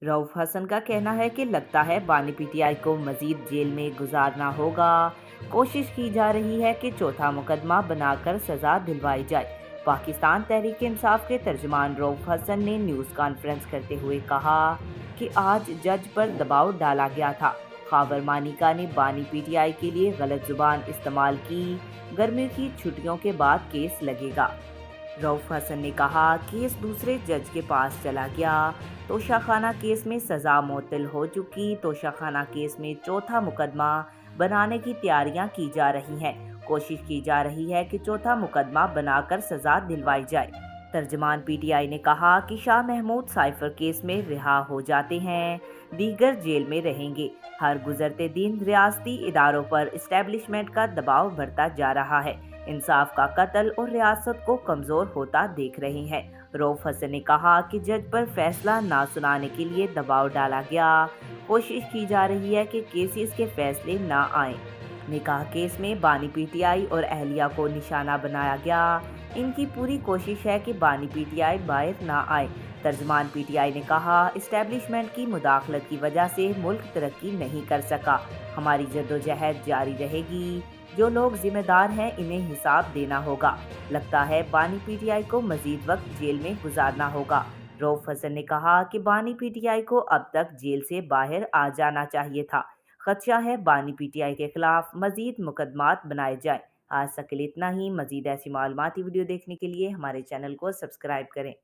रऊफ हसन का कहना है कि लगता है बानी पीटीआई को मजीद जेल में गुजारना होगा। कोशिश की जा रही है कि चौथा मुकदमा बनाकर सजा दिलवाई जाए। पाकिस्तान तहरीक इंसाफ के तर्जुमान रऊफ हसन ने न्यूज़ कॉन्फ्रेंस करते हुए कहा कि आज जज पर दबाव डाला गया था। खावर मानिका ने बानी पीटीआई के लिए गलत जुबान इस्तेमाल की। गर्मियों की छुट्टियों के बाद केस लगेगा। रऊफ हसन ने कहा केस दूसरे जज के पास चला गया। तोशाखाना केस में सज़ा मुअत्तल हो चुकी। तोशाखाना केस में चौथा मुकदमा बनाने की तैयारियां की जा रही हैं। कोशिश की जा रही है कि चौथा मुकदमा बनाकर सज़ा दिलवाई जाए। तर्जमान पीटीआई ने कहा कि शाह महमूद साइफर केस में रिहा हो जाते हैं, दीगर जेल में रहेंगे। हर गुजरते दिन रियासती इदारों पर इस्टेब्लिशमेंट का दबाव बढ़ता जा रहा है। इंसाफ का कत्ल और रियासत को कमज़ोर होता देख रहे हैं। रऊफ हसन ने कहा कि जज पर फैसला ना सुनाने के लिए दबाव डाला गया। कोशिश की जा रही है कि केसेस के फैसले ना आए। निकाह केस में बानी पीटीआई और अहलिया को निशाना बनाया गया। इनकी पूरी कोशिश है कि बानी पीटीआई बाहर ना आए। तर्जमान पीटीआई ने कहा इस्टेब्लिशमेंट की मुदाखलत की वजह से मुल्क तरक्की नहीं कर सका। हमारी जद्दोजहद जारी रहेगी। जो लोग जिम्मेदार हैं इन्हें हिसाब देना होगा। लगता है बानी पीटीआई को मजीद वक्त जेल में गुजारना होगा। रऊफ हसन ने कहा कि बानी पीटीआई को अब तक जेल से बाहर आ जाना चाहिए था। खदशा है बानी पीटीआई के खिलाफ मजीद मुकदमात बनाए जाए। आज तक के लिए इतना ही। मजीद ऐसी मालूमाती वीडियो देखने के लिए हमारे चैनल को सब्सक्राइब करें।